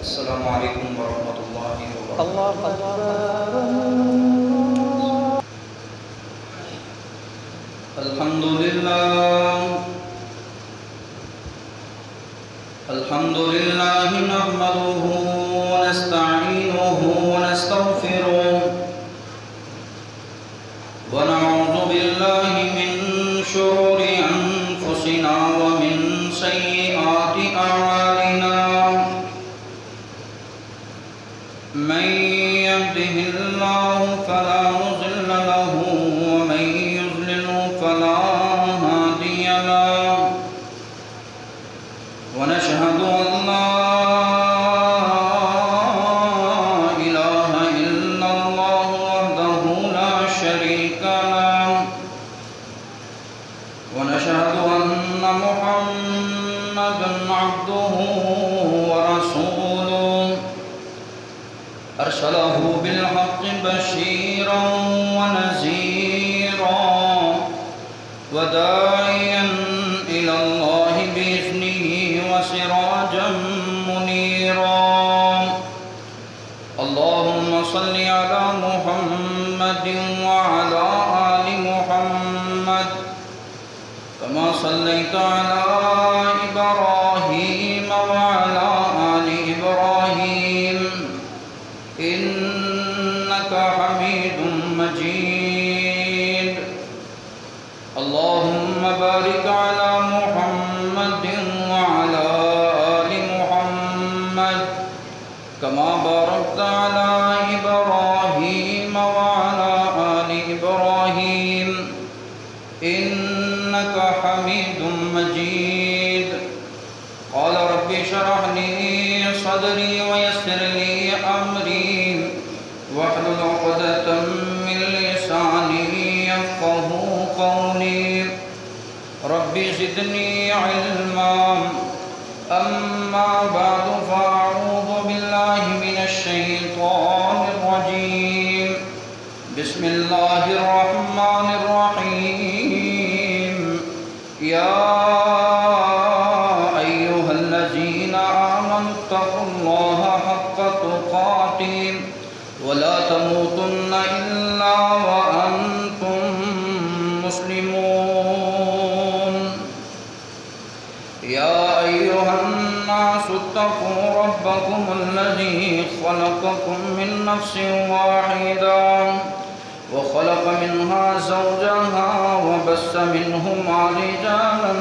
السلام علیکم ورحمۃ اللہ وبرکاتہ۔ اللہ اکبر۔ الحمد للہ نحمده ونستعینه ونستغفره ونعوذ باللہ من شرور انفسنا ومن سیئات اعمالنا، من يهده الله فلا مضل له ومن يضلل فلا هادي له، ونشهد أن لا إله إلا الله وحده لا شريك له، ونشهد أن محمدا عبده ورسوله، أرسله بالحق بشيرا ونذيرا وداعيا إلى الله بإذنه وسراجا منيرا، اللهم صل على محمد وعلى آل محمد كما صليت على إبراهيم وعلى آل إبراهيم إنك حميد مجيد، اللهم بارك على محمد وعلى آل محمد كما باركت على إبراهيم وعلى آل إبراهيم إنك حميد مجيد۔ قال رب اشرح لي صدري ويسر لي أمري واحلل عقدة من لساني يفقهوا قولي، رب زدني علما، أما بعد فأعوذ بالله من الشيطان الرجيم، بسم الله الرحمن الرحيم، يا أيها الذين آمنوا اتقوا الله حق تقاته ولا تموتن إلا وأنتم مسلمون، يا أيها الناس اتقوا ربكم الذي خلقكم من نفس واحدة وخلق منها زوجها وبث منهما رجالا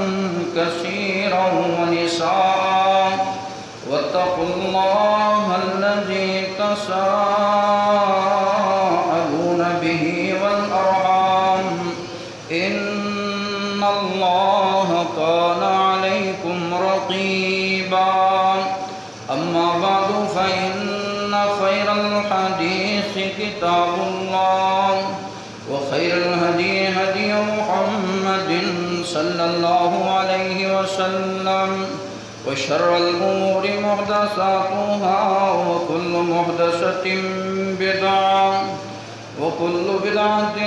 كثيرا ونساء، واتقوا الله الذي تساءلون به والأرحام إن الله كان عليكم رقيبا، أما بعد فإن خير الحديث كتاب الله وخير الهدي هدي محمد صلى الله عليه وسلم، وشر الأمور محدثاتها وكل محدثة بدعة وكل بدعة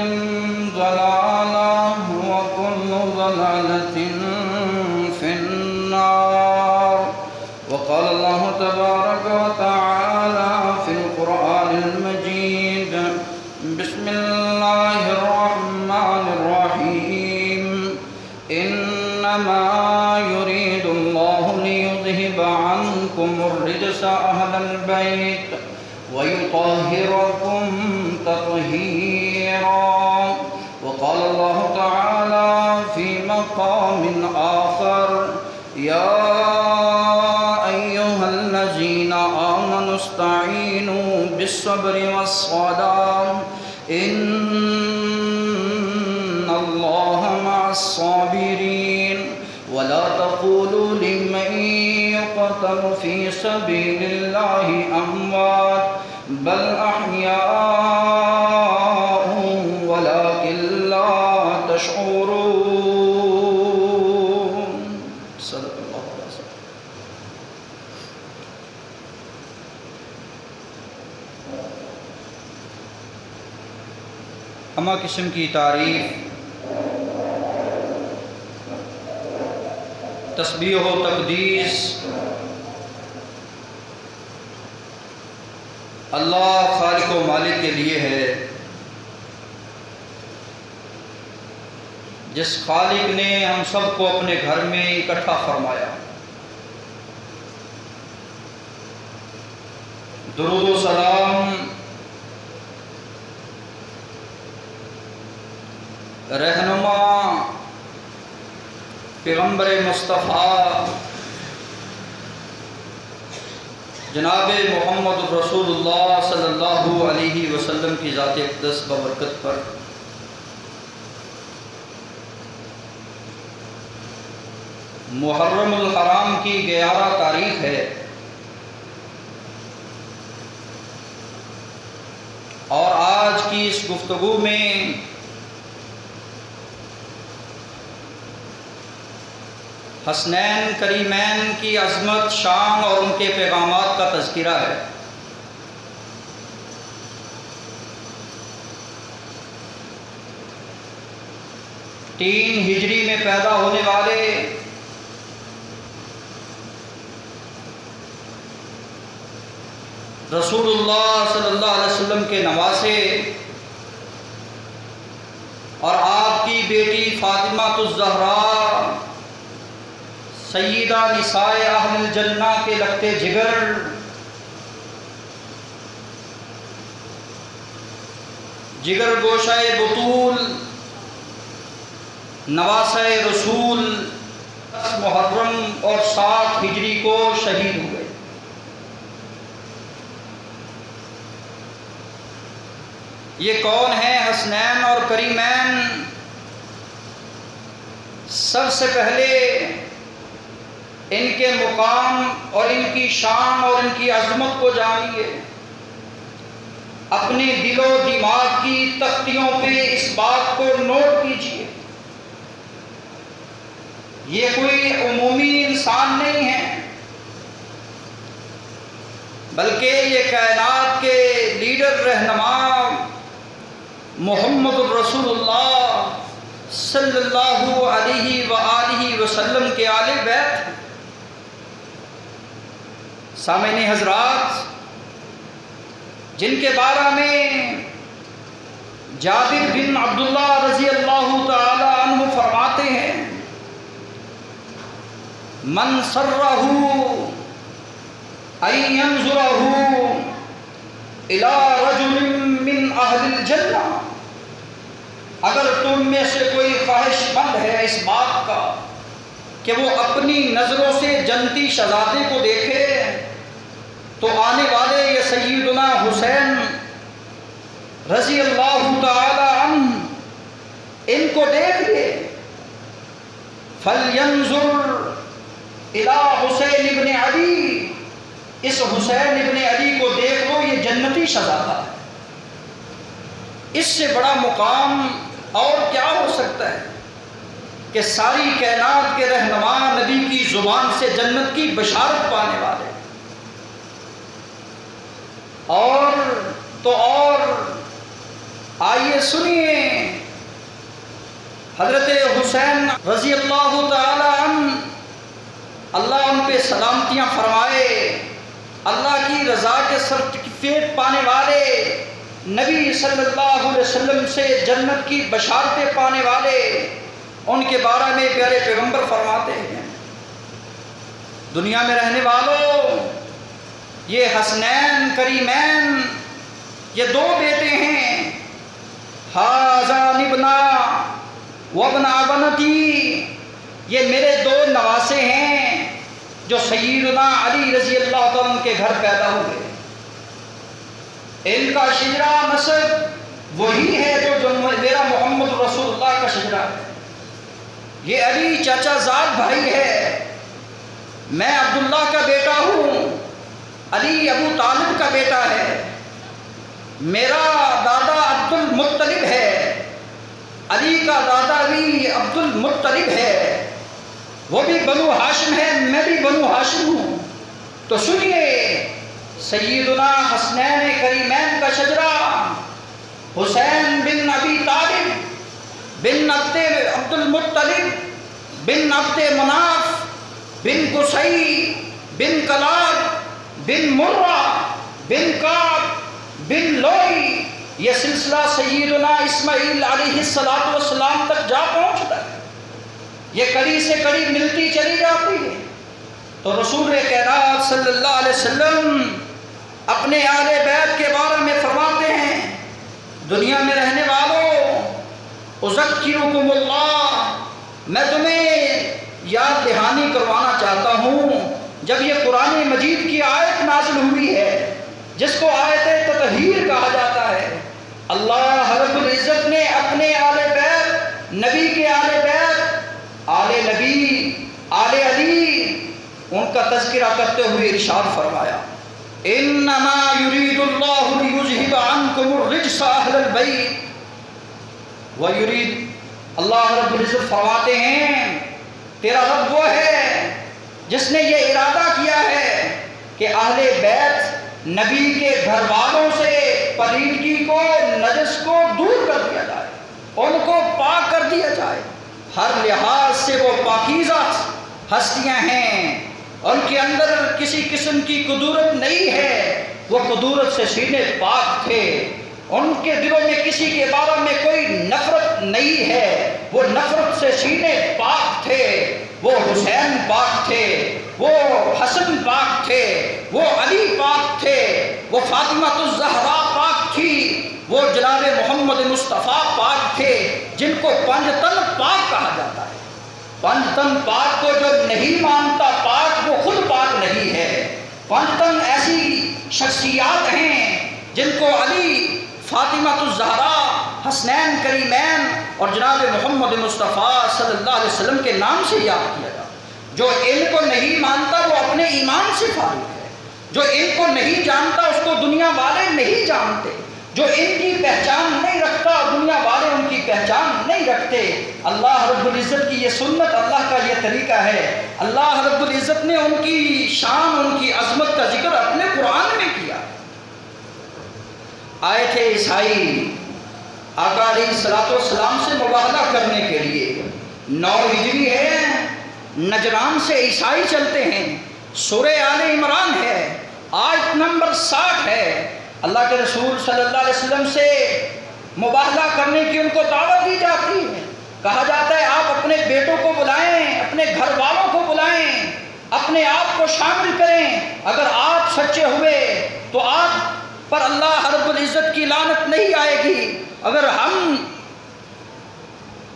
ضلالة وكل ضلالة في النار، وقال الله تبارك وتعالى في القرآن المجيد، بسم الله الرحمن الرحيم، إنما يريد الله ليذهب عنكم الرجس أهل البيت ويطهركم تطهيرا، وقال الله تعالى في مقام آخر، يا أيها الذين آمنوا استعينوا بالصبر والصلاة إن الله مع الصابرين، ولا تقولوا لمن يقتل في سبيل الله أموات بل أحياء ولكن لا تشعرون۔ صدق اللہ العظیم۔ ہمہ قسم کی تعریف تسبیح و تقدیس اللہ خالق و مالک کے لیے ہے، جس خالق نے ہم سب کو اپنے گھر میں اکٹھا فرمایا۔ درود و سلام رہنما پیغمبر مصطفیٰ جناب محمد رسول اللہ صلی اللہ علیہ وسلم کی ذات اقدس ببرکت پر۔ محرم الحرام کی 11 تاریخ ہے، اور آج کی اس گفتگو میں حسنین کریمین کی عظمت، شان اور ان کے پیغامات کا تذکرہ ہے۔ تین ہجری میں پیدا ہونے والے رسول اللہ صلی اللہ علیہ وسلم کے نواسے اور آپ کی بیٹی فاطمہ الزہرا سیدہ نساء اہل الجنہ کے لگتے جگر، جگر گوشہ بطول، نواسہ رسول محرم اور 60 ہجری کو شہید ہوئے۔ یہ کون ہیں حسنین اور کریمین؟ سب سے پہلے ان کے مقام اور ان کی شان اور ان کی عظمت کو جانیے، اپنے دل و دماغ کی تختیوں پہ اس بات کو نوٹ کیجیے۔ یہ کوئی عمومی انسان نہیں ہے، بلکہ یہ کائنات کے لیڈر، رہنما محمد الرسول اللہ صلی اللہ علیہ وآلہ وسلم کے آل بیت ہیں۔ سامعین حضرات، جن کے بارے میں جابر بن عبداللہ رضی اللہ تعالی عنہ فرماتے ہیں، من سرہ ان ينظرہ الى رجل من اہل الجنہ، اگر تم میں سے کوئی خواہش مند ہے اس بات کا کہ وہ اپنی نظروں سے جنتی شہزادے کو دیکھے، تو آنے والے یہ سیدنا حسین رضی اللہ تعالی عنہ ان کو دیکھ لے۔ فَلْيَنْظُرْ إِلَىٰ حسین ابن علی، اس حسین ابن علی کو دیکھ لو، یہ جنتی شہزادہ ہے۔ اس سے بڑا مقام اور کیا ہو سکتا ہے کہ ساری کائنات کے رہنما نبی کی زبان سے جنت کی بشارت پانے والے۔ اور آئیے سنیے، حضرت حسین رضی اللہ تعالی عنہ، اللہ ان پہ سلامتیاں فرمائے، اللہ کی رضا کے سرٹیفکیٹ پانے والے، نبی صلی اللہ علیہ وسلم سے جنت کی بشارتیں پانے والے، ان کے بارے میں پیارے پیغمبر فرماتے ہیں، دنیا میں رہنے والوں، یہ حسنین کریمین، یہ دو بیٹے ہیں، ہذان ابنا وابن بنتی، یہ میرے دو نواسے ہیں جو سیدنا علی رضی اللہ عنہ کے گھر پیدا ہوئے۔ ان کا شجرہ نسب وہی ہے جو میرا محمد رسول اللہ کا شجرہ ہے۔ یہ علی چچا زاد بھائی ہے، میں عبداللہ کا بیٹا ہوں، علی ابو طالب کا بیٹا ہے، میرا دادا عبد المطلب ہے، علی کا دادا بھی عبد المطلب ہے، وہ بھی بنو ہاشم ہے، میں بھی بنو ہاشم ہوں۔ تو سنیے، سیدنا حسنین کریمین کا شجرہ، حسین بن ابی طالب بن عبد المطلب بن عبد مناف بن قصی بن کلاب بن مرہ بن کعب باللوئی یہ سلسلہ سیدنا اسماعیل علیہ السلام تک جا پہنچتا ہے، یہ کڑی سے کڑی ملتی چلی جاتی ہے۔ تو رسول کائنات صلی اللہ علیہ وسلم اپنے اہل بیت کے بارے میں فرماتے ہیں، دنیا میں رہنے والوں، اذکرکم اللہ، میں تمہیں یاد دہانی کروانا چاہتا ہوں، جب یہ قرآن مجید کی آیت نازل ہوئی ہے جس کو آیت تطہیر کہا جاتا ہے، اللہ رب العزت نے اپنے آل بیت، نبی کے آل بیت، آل نبی، آل علی، ان کا تذکرہ کرتے ہوئے ارشاد فرمایا، انما یرید اللہ لیذھب عنکم الرجس اہل البیت ویرید، اللہ رب العزت فرماتے ہیں تیرا رب وہ ہے جس نے یہ ارادہ کیا ہے کہ اہل بیت، نبی کے گھر والوں سے پلیدگی کو، نجس کو دور کر دیا جائے، ان کو پاک کر دیا جائے، ہر لحاظ سے وہ پاکیزہ ہستیاں ہیں، ان کے اندر کسی قسم کی کدورت نہیں ہے، وہ کدورت سے سینے پاک تھے، ان کے دلوں میں کسی کے بارے میں کوئی نفرت نہیں ہے، وہ نفرت سے سینے پاک تھے، وہ حسین پاک تھے، وہ حسن پاک تھے، وہ علی پاک تھے، وہ فاطمہ الزہرا پاک تھی، وہ جناب محمد مصطفیٰ پاک تھے، جن کو پنج تن پاک کہا جاتا ہے۔ پنج تن پاک کو جو نہیں مانتا پاک، وہ خود پاک نہیں ہے۔ پنج تن ایسی شخصیات ہیں جن کو علی، فاطمہ الزہرا، حسنین کریمین اور جناب محمد مصطفیٰ صلی اللہ علیہ وسلم کے نام سے یاد کیا جاتا۔ جو ان کو نہیں مانتا وہ اپنے ایمان سے فارغ ہے، جو ان کو نہیں جانتا اس کو دنیا والے نہیں جانتے، جو ان کی پہچان نہیں رکھتا دنیا والے ان کی پہچان نہیں رکھتے۔ اللہ رب العزت کی یہ سنت، اللہ کا یہ طریقہ ہے۔ اللہ رب العزت نے ان کی شان، ان کی عظمت کا ذکر اپنے قرآن میں کیا۔ آئے تھے عیسائی آقا علیہ السلام سے مباہلہ کرنے کے لیے، 9 ہجری ہے، نجران سے عیسائی چلتے ہیں، سورہ آل عمران ہے، آیت نمبر 60 ہے، اللہ کے رسول صلی اللہ علیہ وسلم سے مباہلہ کرنے کی ان کو دعوت دی جاتی ہے، کہا جاتا ہے آپ اپنے بیٹوں کو بلائیں، اپنے گھر والوں کو بلائیں، اپنے آپ کو شامل کریں، اگر آپ سچے ہوئے تو آپ پر اللہ رب العزت کی لعنت نہیں آئے گی، اگر ہم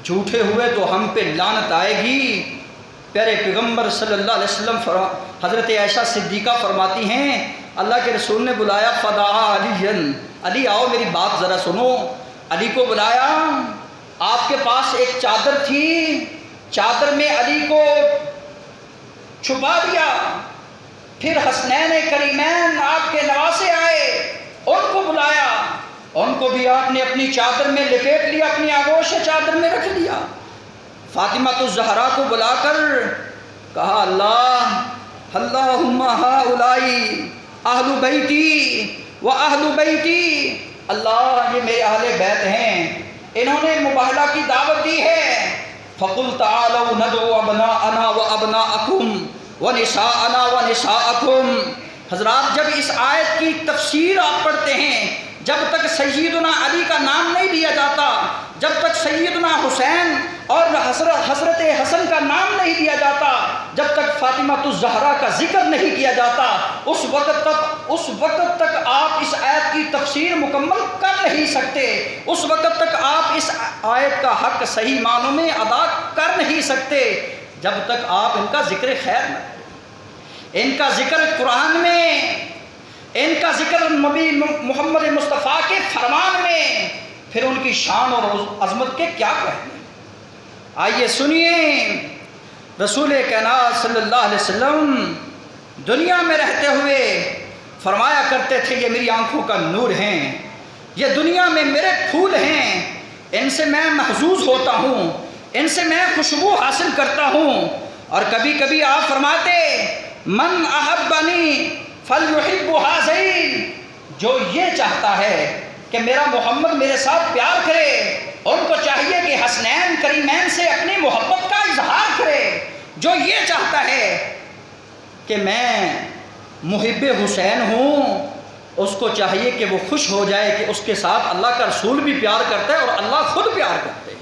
جھوٹے ہوئے تو ہم پہ لعنت آئے گی۔ پیارے پیغمبر صلی اللہ علیہ وسلم حضرت عائشہ صدیقہ فرماتی ہیں اللہ کے رسول نے بلایا، فدعا علی، علی آؤ میری بات ذرا سنو۔ علی کو بلایا، آپ کے پاس ایک چادر تھی، چادر میں علی کو چھپا دیا، پھر حسنین کریمین آپ کے نواسے آئے، ان کو بلایا، ان کو بھی آپ نے اپنی چادر میں لپیٹ لیا، اپنی آغوش چادر میں رکھ لیا۔ فاطمہ الزہرا کو بلا کر کہا، اللہم ہؤلائی اہل بیتی و اہل بیتی، اللہ یہ میرے اہل بیت ہیں، انہوں نے مباہلہ کی دعوت دی ہے۔ فقل تعالوا ندعو ابناءنا و ابناءکم و نساءنا و نساءکم۔ حضرات جب اس آیت کی تفسیر آپ پڑھتے ہیں، جب تک سیدنا علی کا نام نہیں لیا جاتا، جب تک سیدنا حسین اور حضرت حسن کا نام نہیں لیا جاتا، جب تک فاطمہ الزہرا کا ذکر نہیں کیا جاتا، اس وقت تک آپ اس آیت کی تفسیر مکمل کر نہیں سکتے، اس وقت تک آپ اس آیت کا حق صحیح معنوں میں ادا کر نہیں سکتے، جب تک آپ ان کا ذکر خیر نہ کریں۔ ان کا ذکر قرآن میں، ان کا ذکر نبی محمد مصطفیٰ کے فرمان میں، پھر ان کی شان اور عظمت کے کیا کہنے۔ آئیے سنیے، رسول کائنات صلی اللہ علیہ وسلم دنیا میں رہتے ہوئے فرمایا کرتے تھے، یہ میری آنکھوں کا نور ہیں، یہ دنیا میں میرے پھول ہیں، ان سے میں محظوظ ہوتا ہوں، ان سے میں خوشبو حاصل کرتا ہوں۔ اور کبھی کبھی آپ فرماتے، من احبنی فلیحب ھذین، جو یہ چاہتا ہے کہ میرا محمد میرے ساتھ پیار کرے، ان کو چاہیے کہ حسنین کریمین سے اپنی محبت کا اظہار کرے۔ جو یہ چاہتا ہے کہ میں محب حسین ہوں، اس کو چاہیے کہ وہ خوش ہو جائے کہ اس کے ساتھ اللہ کا رسول بھی پیار کرتا ہے اور اللہ خود پیار کرتے ہیں۔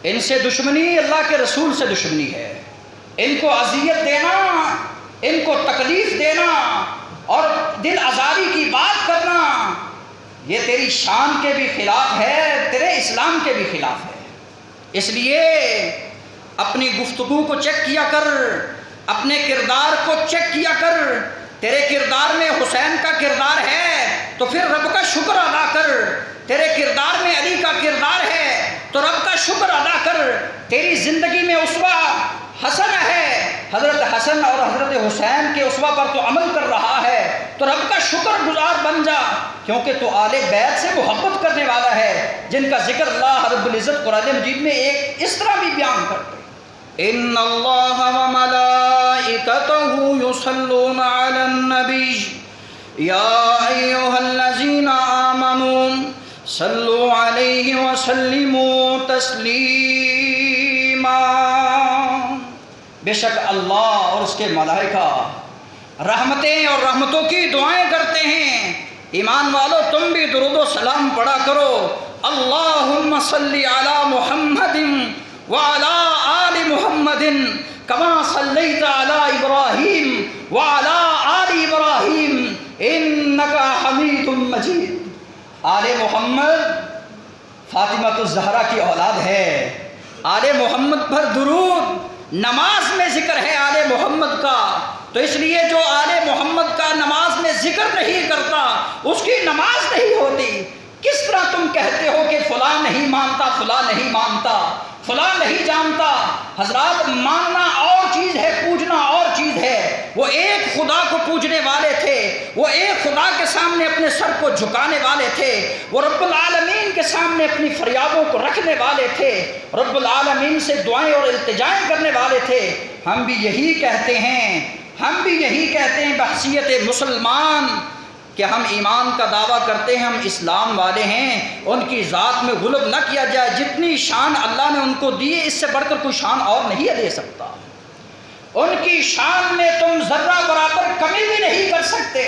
ان سے دشمنی اللہ کے رسول سے دشمنی ہے۔ ان کو اذیت دینا، ان کو تکلیف دینا اور دل آزاری کی بات کرنا، یہ تیری شان کے بھی خلاف ہے، تیرے اسلام کے بھی خلاف ہے۔ اس لیے اپنی گفتگو کو چیک کیا کر، اپنے کردار کو چیک کیا کر۔ تیرے کردار میں حسین کا کردار ہے تو پھر رب کا شکر ادا کر۔ تیرے کردار میں علی کا کردار ہے تو رب کا شکر ادا کر۔ تیری زندگی میں اسوہ حسن ہے، حضرت حسن اور حضرت حسین کے اسوہ پر تو عمل کر رہا ہے تو رب کا شکر گزار بن جا، کیونکہ تو آل بیت سے محبت کرنے والا ہے، جن کا ذکر اللہ رب العزت قرآن مجید میں ایک اس طرح بھی بیان کرتے ہیں، ان اللہ وملائکتہ یصلون علی النبی یا ایھا الذین آمنوا صلوا علیہ وسلموا تسلیما۔ بے شک اللہ اور اس کے ملائکہ رحمتیں اور رحمتوں کی دعائیں کرتے ہیں۔ ایمان والو تم بھی درود و سلام پڑھا کرو، اللہم صلی علی محمد وعلی آل محمد کما صلیت علی ابراہیم وعلی آل ابراہیم انک حمید مجید۔ آل محمد فاطمہ الزہرا کی اولاد ہے، آل محمد پر درود نماز میں ذکر ہے آل محمد کا، تو اس لیے جو آل محمد کا نماز میں ذکر نہیں کرتا اس کی نماز نہیں ہوتی۔ کس طرح تم کہتے ہو کہ فلاں نہیں مانتا، فلاں نہیں مانتا، فلاں نہیں جانتا؟ حضرات ماننا اور چیز ہے، پوجنا اور چیز ہے۔ وہ ایک خدا کو پوجنے والے تھے، وہ ایک خدا کے سامنے اپنے سر کو جھکانے والے تھے، وہ رب العالمین کے سامنے اپنی فریادوں کو رکھنے والے تھے، رب العالمین سے دعائیں اور التجائیں کرنے والے تھے۔ ہم بھی یہی کہتے ہیں، ہم بھی یہی کہتے ہیں بحیثیت مسلمان کہ ہم ایمان کا دعویٰ کرتے ہیں، ہم اسلام والے ہیں، ان کی ذات میں غلب نہ کیا جائے۔ جتنی شان اللہ نے ان کو دی ہے اس سے بڑھ کر کوئی شان اور نہیں دے سکتا۔ ان کی شان میں تم ذرہ برابر کمی بھی نہیں کر سکتے،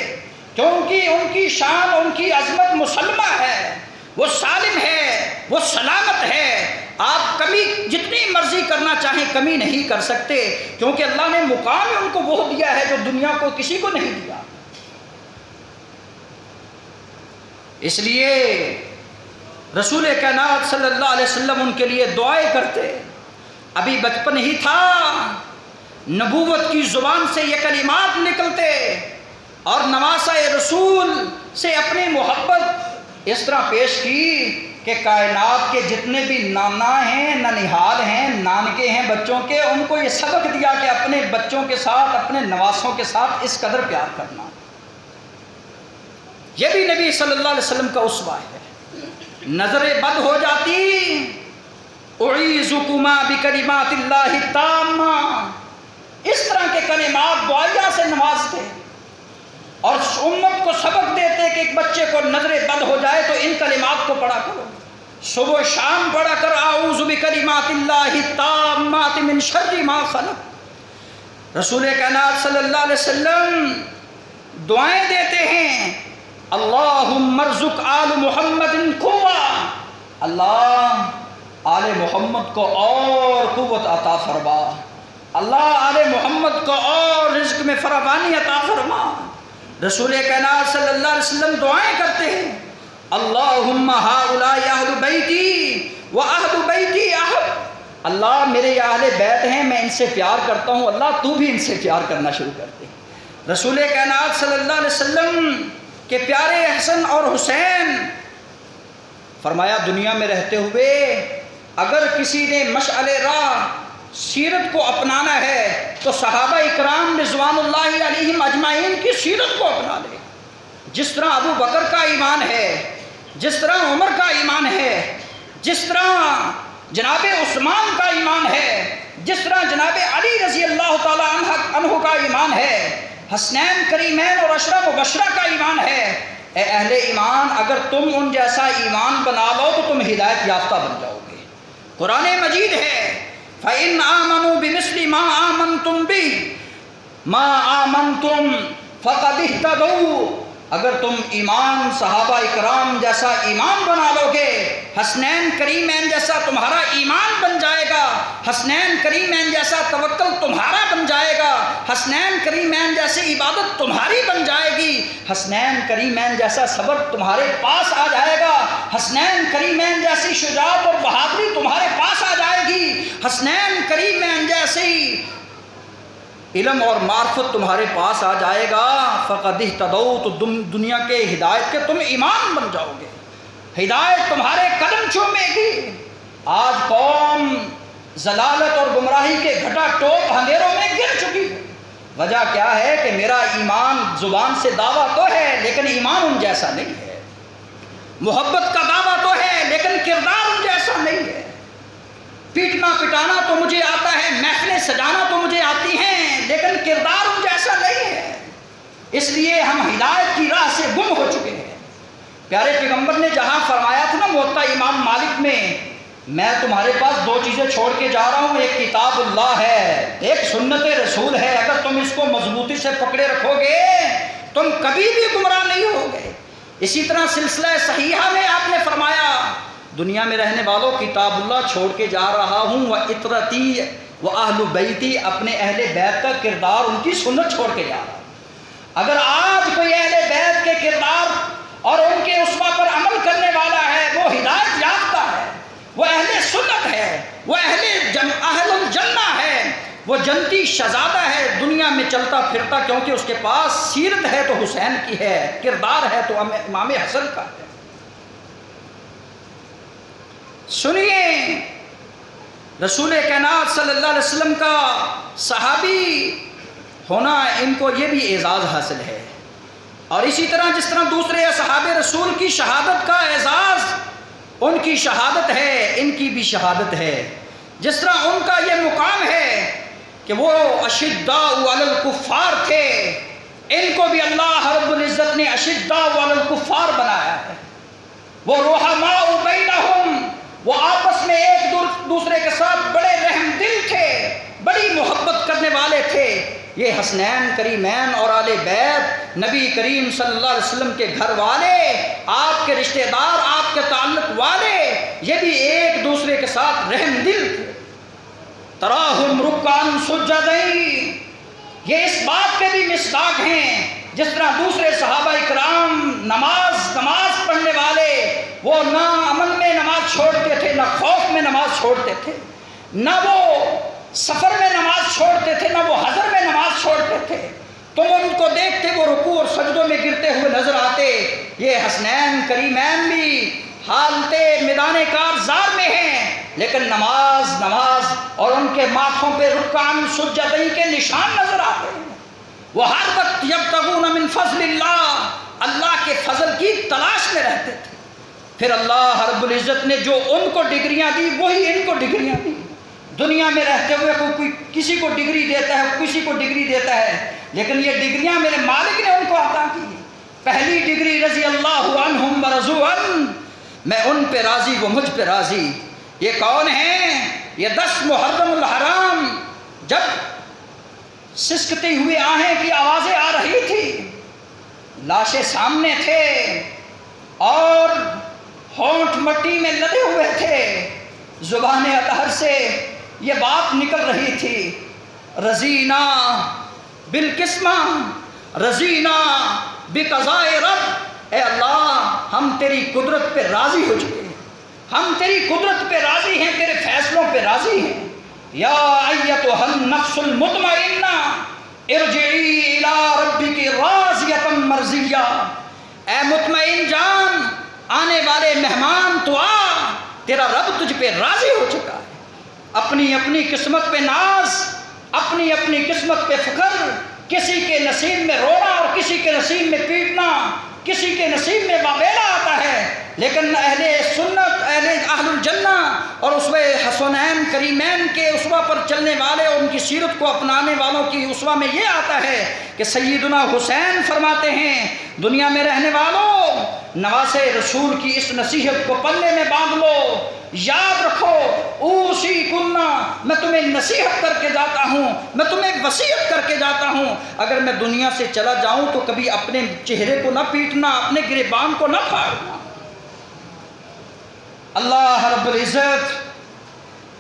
کیونکہ ان کی شان، ان کی عظمت مسلمہ ہے، وہ سالم ہے، وہ سلامت ہے۔ آپ کمی جتنی مرضی کرنا چاہیں کمی نہیں کر سکتے، کیونکہ اللہ نے مقام ان کو وہ دیا ہے جو دنیا کو کسی کو نہیں دیا۔ اس لیے رسول کائنات صلی اللہ علیہ وسلم ان کے لیے دعائیں کرتے۔ ابھی بچپن ہی تھا، نبوت کی زبان سے یہ کلمات نکلتے اور نواسہ رسول سے اپنی محبت اس طرح پیش کی کہ کائنات کے جتنے بھی نانا ہیں، ننہال ہیں، نانکے ہیں بچوں کے، ان کو یہ سبق دیا کہ اپنے بچوں کے ساتھ، اپنے نواسوں کے ساتھ اس قدر پیار کرنا۔ یہ بھی نبی صلی اللہ علیہ وسلم کا اسوہ ہے۔ نظر بد ہو جاتی، اعیذکما بکلمات اللہ التامہ، اس طرح کے کلمات دعائیہ سے نوازتے اور امت کو سبق دیتے کہ ایک بچے کو نظر بد ہو جائے تو ان کلمات کو پڑھا کرو، صبح و شام پڑھا کر اعوذ بکلمات اللہ التامات من شر ما خلق۔ رسول کائنات صلی اللہ علیہ وسلم دعائیں دیتے ہیں، اللہم ارزق آل محمد قوہ، اللہ آل محمد کو اور قوت عطا فرما، اللہ آل محمد کو اور رزق میں فراوانی عطا فرما۔ رسول کائنات صلی اللہ علیہ وسلم دعائیں کرتے ہیں، اللہم ہؤلاء اہل بیتی و اہل بیتی احب، اللہ میرے یہ اہل بیت ہیں، میں ان سے پیار کرتا ہوں، اللہ تو بھی ان سے پیار کرنا شروع کر دے۔ رسول کائنات صلی اللہ علیہ وسلم کہ پیارے حسن اور حسین، فرمایا دنیا میں رہتے ہوئے اگر کسی نے مشعل راہ سیرت کو اپنانا ہے تو صحابہ اکرام رضوان اللہ علیہم اجمعین کی سیرت کو اپنا لے۔ جس طرح ابو بکر کا ایمان ہے، جس طرح عمر کا ایمان ہے، جس طرح جناب عثمان کا ایمان ہے، جس طرح جناب علی رضی اللہ تعالی عنہ کا ایمان ہے، حسنین کریمین اور عشرہ مبشرہ کا ایمان ہے، اے اہل ایمان اگر تم ان جیسا ایمان بنا لو تو تم ہدایت یافتہ بن جاؤ گے۔ قرآن مجید ہے، فَإِنْ آمَنُوا بِمِثْلِ مَا آمَنْتُمْ بِهِ، ما آمنتم فقد اہتدوا، اگر تم ایمان صحابہ اکرام جیسا ایمان بنا لو گے، حسنین کریمین جیسا تمہارا ایمان بن جائے گا، حسنین کریمین جیسا توکل تمہارا بن جائے گا، حسنین کریمین جیسی عبادت تمہاری بن جائے گی، حسنین کریمین جیسا صبر تمہارے پاس آ جائے گا، حسنین کریمین جیسی شجاعت اور بہادری تمہارے پاس آ جائے گی، حسنین کریمین جیسی علم اور معرفت تمہارے پاس آ جائے گا، فقد اہتدوا، تو دنیا کے ہدایت کے تم ایمان بن جاؤ گے، ہدایت تمہارے قدم چومے گی۔ آج قوم ضلالت اور گمراہی کے گھٹا ٹوپ اندھیروں میں گر چکی ہے۔ وجہ کیا ہے کہ میرا ایمان زبان سے دعویٰ تو ہے لیکن ایمان ان جیسا نہیں ہے، محبت کا دعویٰ تو ہے لیکن کردار ان جیسا نہیں ہے، پیٹنا پٹانا تو مجھے آتا ہے، محفلیں سجانا تو مجھے آتی ہیں لیکن کردار ان جیسا نہیں ہے، اس لیے ہم ہدایت کی راہ سے گم ہو چکے ہیں۔ پیارے پیغمبر نے جہاں فرمایا تھا نا موطا امام مالک میں تمہارے پاس دو چیزیں چھوڑ کے جا رہا ہوں، ایک کتاب اللہ ہے، ایک سنت رسول ہے، اگر تم اس کو مضبوطی سے پکڑے رکھو گے تم کبھی بھی گمراہ نہیں ہوگے۔ اسی طرح سلسلہ صحیحہ میں آپ نے فرمایا دنیا میں رہنے والوں کتاب اللہ چھوڑ کے جا رہا ہوں، وَإِطْرَتِي وَأَهْلُ بَيْتِي، اپنے اہل بیت کا کردار ان کی سنت چھوڑ کے جا رہا ہوں۔ اگر آج کوئی اہل بیت کے کردار اور ان کے اسوہ پر عمل کرنے والا ہے وہ ہدایت یافتہ ہے، وہ اہل سنت ہے، وہ اہل الجنہ ہے، وہ جنتی شہزادہ ہے، دنیا میں چلتا پھرتا، کیونکہ اس کے پاس سیرت ہے تو حسین کی ہے، کردار ہے تو امام حسن کا ہے۔ سنیے رسول کائنات صلی اللہ علیہ وسلم کا صحابی ہونا، ان کو یہ بھی اعزاز حاصل ہے، اور اسی طرح جس طرح دوسرے اصحاب رسول کی شہادت کا اعزاز ان کی شہادت ہے، ان کی بھی شہادت ہے، جس طرح ان کا یہ مقام ہے کہ وہ اشداء علی الکفار تھے، ان کو بھی اللہ رب العزت نے اشداء علی الکفار بنایا ہے۔ وہ رحماء بینہم، وہ آپس میں ایک دوسرے کے ساتھ بڑے رحم دل تھے، بڑی محبت کرنے والے تھے۔ یہ حسنین کریمین اور آل بیت، نبی کریم صلی اللہ علیہ وسلم کے گھر والے، آپ کے رشتہ دار، آپ کے تعلق والے، یہ بھی ایک دوسرے کے ساتھ رحم دل تھے۔ تراہم رکعاً سجدین، یہ اس بات کے بھی مصداق ہیں جس طرح دوسرے صحابہ اکرام نماز پڑھنے والے، وہ نہ امن میں نماز چھوڑتے تھے، نہ خوف میں نماز چھوڑتے تھے، نہ وہ سفر میں نماز چھوڑتے تھے، نہ وہ حضر میں نماز چھوڑتے تھے۔ تم ان کو دیکھتے وہ رکوع اور سجدوں میں گرتے ہوئے نظر آتے۔ یہ حسنین کریمین بھی حالت میدان کارزار میں ہیں لیکن نماز اور ان کے ماتھوں پہ رکعاً سجدین کے نشان نظر آتے ہیں۔ وہ ہر وقت یبتغون من فضل اللہ کے فضل کی تلاش میں رہتے تھے۔ پھر اللہ رب العزت نے جو ان کو ڈگریاں دی وہی ان کو ڈگریاں دی۔ دنیا میں رہتے ہوئے کوئی کسی کو ڈگری دیتا ہے، کسی کو ڈگری دیتا ہے، لیکن یہ ڈگریاں میرے مالک نے ان کو عطا کی۔ پہلی ڈگری رضی اللہ عنہم ورضوا عنہ، میں ان پہ راضی وہ مجھ پہ راضی۔ یہ کون ہیں؟ یہ 10 محرم الحرام جب سسکتی ہوئی آہیں کی آوازیں آ رہی تھی، لاشیں سامنے تھے اور ہونٹ مٹی میں لدے ہوئے تھے، زبان اطہر سے یہ بات نکل رہی تھی، رضینا بالقسمہ رضینا بقضاء رب، اے اللہ ہم تیری قدرت پہ راضی ہو چکے ہیں، ہم تیری قدرت پہ راضی ہیں، تیرے فیصلوں پہ راضی ہیں۔ یا ایتھا النفس المطمئنہ ارجعی الی ربک راضیۃ مرضیہ، اے مطمئن جان، آنے والے مہمان تو آ، تیرا رب تجھ پہ راضی ہو چکا ہے۔ اپنی اپنی قسمت پہ ناز، اپنی اپنی قسمت پہ فخر، کسی کے نصیب میں رونا اور کسی کے نصیب میں پیٹنا، کسی کے نصیب میں واویلا آتا ہے، لیکن اہل سنت، اہل الجنہ اور اسوہ حسنین کریمین کے اسوہ پر چلنے والے اور ان کی سیرت کو اپنانے والوں کی اسوہ میں یہ آتا ہے کہ سیدنا حسین فرماتے ہیں دنیا میں رہنے والوں، نواز رسول کی اس نصیحت کو پلے میں باندھ لو، یاد رکھو، اوصی کننا، میں تمہیں نصیحت کر کے جاتا ہوں، میں تمہیں وصیت کر کے جاتا ہوں اگر میں دنیا سے چلا جاؤں تو کبھی اپنے چہرے کو نہ پیٹنا، اپنے گریبان کو نہ پھاڑنا۔ اللہ رب العزت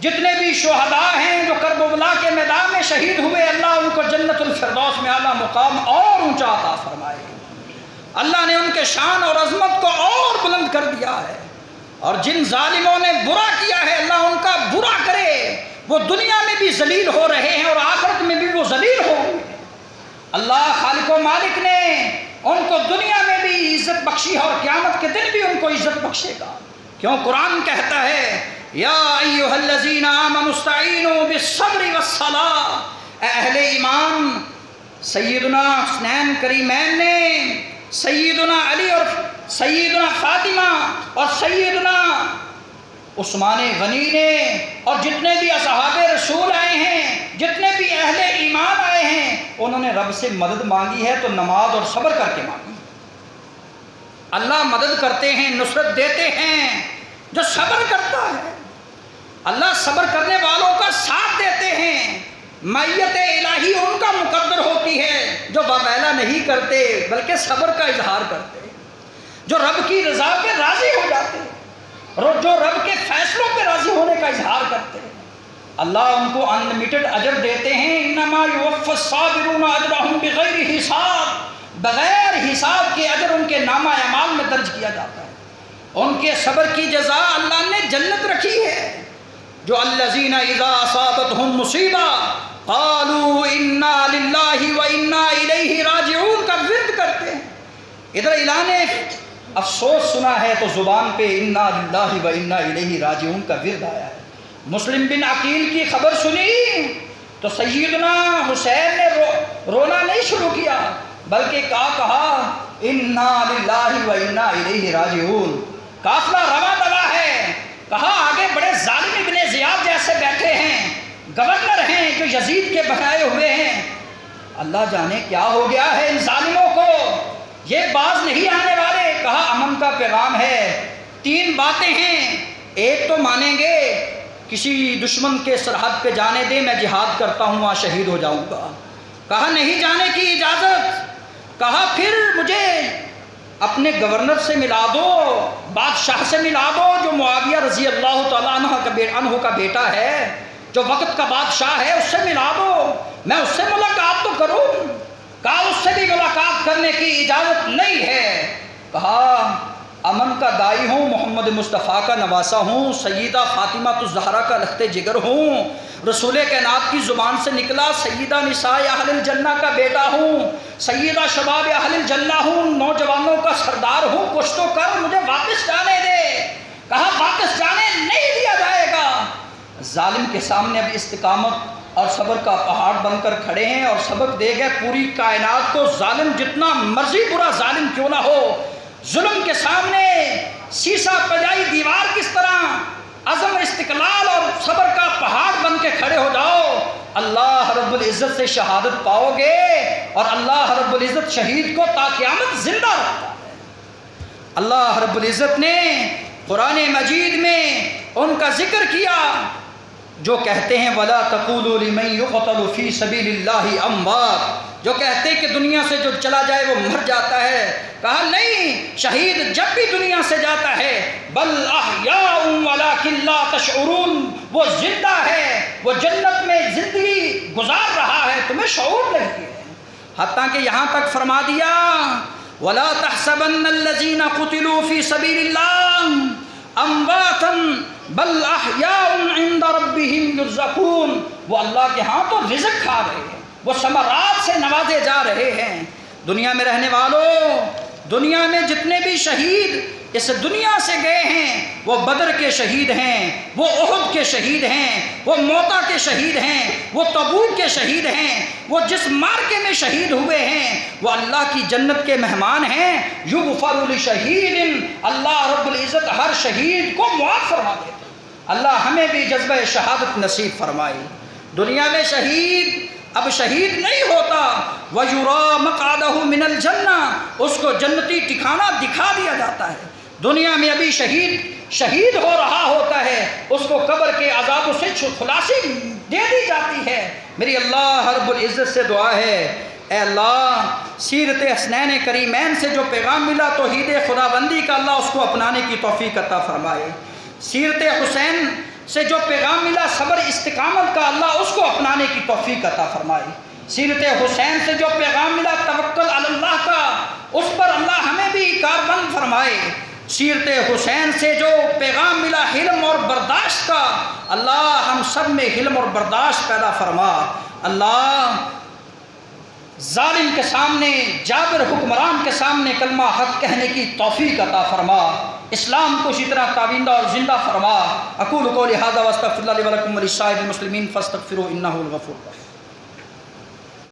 جتنے بھی شہداء ہیں جو کربلا کے میدان میں شہید ہوئے، اللہ ان کو جنت الفردوس میں اعلیٰ مقام اور اونچا عطا فرمائے۔ اللہ نے ان کے شان اور عظمت کو اور بلند کر دیا ہے، اور جن ظالموں نے برا کیا ہے اللہ ان کا برا کرے، وہ دنیا میں بھی ذلیل ہو رہے ہیں اور آخرت میں بھی وہ ذلیل ہوں گے۔ اللہ خالق و مالک نے ان کو دنیا میں بھی عزت بخشی اور قیامت کے دن بھی ان کو عزت بخشے گا، کیوں قرآن کہتا ہے یا ایھا الذین آمنوا استعینوا بالصبر والصلاۃ، اے اہل ایمان، سیدنا حسنین کریمین نے سیدنا علی اور سیدنا فاطمہ اور سیدنا عثمان غنی نے اور جتنے بھی اصحاب رسول آئے ہیں، جتنے بھی اہل ایمان آئے ہیں، انہوں نے رب سے مدد مانگی ہے تو نماز اور صبر کر کے مانگی۔ اللہ مدد کرتے ہیں، نصرت دیتے ہیں جو صبر کرتا ہے، اللہ صبر کرنے والوں کا ساتھ دیتے ہیں، معیت الہی ان کا مقدر ہوتی ہے جو واویلا نہیں کرتے بلکہ صبر کا اظہار کرتے ہیں، جو رب کی رضا پہ راضی ہو جاتے ہیں، جو رب کے فیصلوں پہ راضی ہونے کا اظہار کرتے ہیں، اللہ ان کو انلمیٹڈ اجر دیتے ہیں۔ انما یوفی الصابرون اجرهم بغیر حساب، بغیر حساب کے اجر ان کے نامہ اعمال میں درج کیا جاتا ہے۔ ان کے صبر کی جزا اللہ نے جنت رکھی ہے، جو الذین اذا اصابتهم مصیبہ قالوا انا للہ وانا الیہ راجعون کا ورد کرتے ہیں۔ ادھر اعلان افسوس سنا ہے تو زبان پہ انا للہ وانا الیہ راجعون کا ورد آیا ہے۔ مسلم بن عقیل کی خبر سنی تو سیدنا حسین نے رونا نہیں شروع کیا بلکہ کہا انا للہ وانا الیہ راجعون۔ قافلہ رواں دوا ہے، کہا آگے بڑے ظالم ابن زیاد جیسے بیٹھے ہیں، گورنر ہیں جو یزید کے بنائے ہوئے ہیں، اللہ جانے کیا ہو گیا ہے ان ظالموں کو، یہ باز نہیں آنے والے۔ کہا امن کا پیغام ہے، 3 باتیں ہیں، ایک تو مانیں گے کسی دشمن کے سرحد پہ جانے دے، میں جہاد کرتا ہوں وہاں شہید ہو جاؤں گا۔ کہا نہیں جانے کی اجازت۔ کہا پھر مجھے اپنے گورنر سے ملا دو، بادشاہ سے ملا دو جو معاویہ رضی اللہ تعالیٰ عنہ کا بیٹا ہے، جو وقت کا بادشاہ ہے، اس سے ملا دو، میں اس سے ملاقات تو کروں۔ کہا اس سے بھی ملاقات کرنے کی اجازت نہیں ہے۔ کہا امن کا دائی ہوں، محمد مصطفیٰ کا نواسہ ہوں، سیدہ فاطمہ الزہرا کا لخت جگر ہوں، رسول کائنات کی زبان سے نکلا سیدہ نساء اہل الجنہ کا بیٹا ہوں، سیدہ شباب اہل الجنہ ہوں، نوجوانوں کا سردار ہوں، کچھ تو کر، مجھے واپس جانے دے۔ کہا واپس جانے نہیں دیا جائے گا۔ ظالم کے سامنے اب استقامت اور صبر کا پہاڑ بن کر کھڑے ہیں اور سبق دے گئے پوری کائنات کو، ظالم جتنا مرضی برا ظالم کیوں نہ ہو، ظلم کے سامنے سیسا پجائی دیوار کس طرح عزم استقلال اور صبر کا پہاڑ بن کے کھڑے ہو جاؤ، اللہ رب العزت سے شہادت پاؤ گے، اور اللہ رب العزت شہید کو تا قیامت زندہ رکھتا ہے۔ اللہ رب العزت نے قرآن مجید میں ان کا ذکر کیا جو کہتے ہیں وَلَا تَقُولُوا لِمَن يُقْتَلُ فِي سَبِيلِ اللَّهِ أَمْوَاتٌ، جو کہتے ہیں کہ دنیا سے جو چلا جائے وہ مر جاتا ہے۔ کہا نہیں، شہید جب بھی دنیا سے جاتا ہے بل احیاء ولکن لا تشعرون، وہ زندہ ہے، وہ جنت میں زندگی گزار رہا ہے، تمہیں شعور نہیں ہے۔ حتیٰ کہ یہاں تک فرما دیا وَلَا تَحْسَبَنَّ الَّذِينَ قُتِلُوا فِي سَبِيلِ اللَّهِ أَمْوَاتًا بَلْ أَحْيَاءٌ عِندَ رَبِّهِمْ يُرْزَقُونَ، وہ اللہ کے ہاں تو رزق کھا رہے ہیں، وہ ثمرات سے نوازے جا رہے ہیں۔ دنیا میں رہنے والوں، دنیا میں جتنے بھی شہید اس دنیا سے گئے ہیں، وہ بدر کے شہید ہیں، وہ احد کے شہید ہیں، وہ موتا کے شہید ہیں، وہ تبوک کے شہید ہیں، وہ جس مارکے میں شہید ہوئے ہیں وہ اللہ کی جنت کے مہمان ہیں۔ یغفر لشہید، اللہ رب العزت ہر شہید کو معاف فرما دیتے۔ اللہ ہمیں بھی جذبہ شہادت نصیب فرمائے۔ دنیا میں شہید اب شہید نہیں ہوتا، وَيُرَى مَقْعَدَهُ مِنَ الْجَنَّةِ، اس کو جنتی ٹھکانہ دکھا دیا جاتا ہے۔ دنیا میں ابھی شہید ہو رہا ہوتا ہے، اس کو قبر کے عذاب سے خلاصی دے دی جاتی ہے۔ میری اللہ رب العزت سے دعا ہے، اے اللہ سیرت حسنین کریمین سے جو پیغام ملا توحید خداوندی کا، اللہ اس کو اپنانے کی توفیق عطا فرمائے۔ سیرت حسین سے جو پیغام ملا صبر استقامت کا، اللہ اس کو اپنانے کی توفیق عطا فرمائے۔ سیرت حسین سے جو پیغام ملا توکل علی اللہ کا، اس پر اللہ ہمیں بھی کاربند فرمائے۔ سیرت حسین سے جو پیغام ملا حلم اور برداشت کا، اللہ ہم سب میں حلم اور برداشت پیدا فرما۔ اللہ ظالم کے سامنے، جابر حکمران کے سامنے کلمہ حق کہنے کی توفیق عطا فرما، اسلام کو اسی طرح تابندہ اور زندہ فرما۔ اقول قولی ھذا واستغفر اللہ لی ولکم ولسائر المسلمین فاستغفروہ انہ الغفور الرحیم۔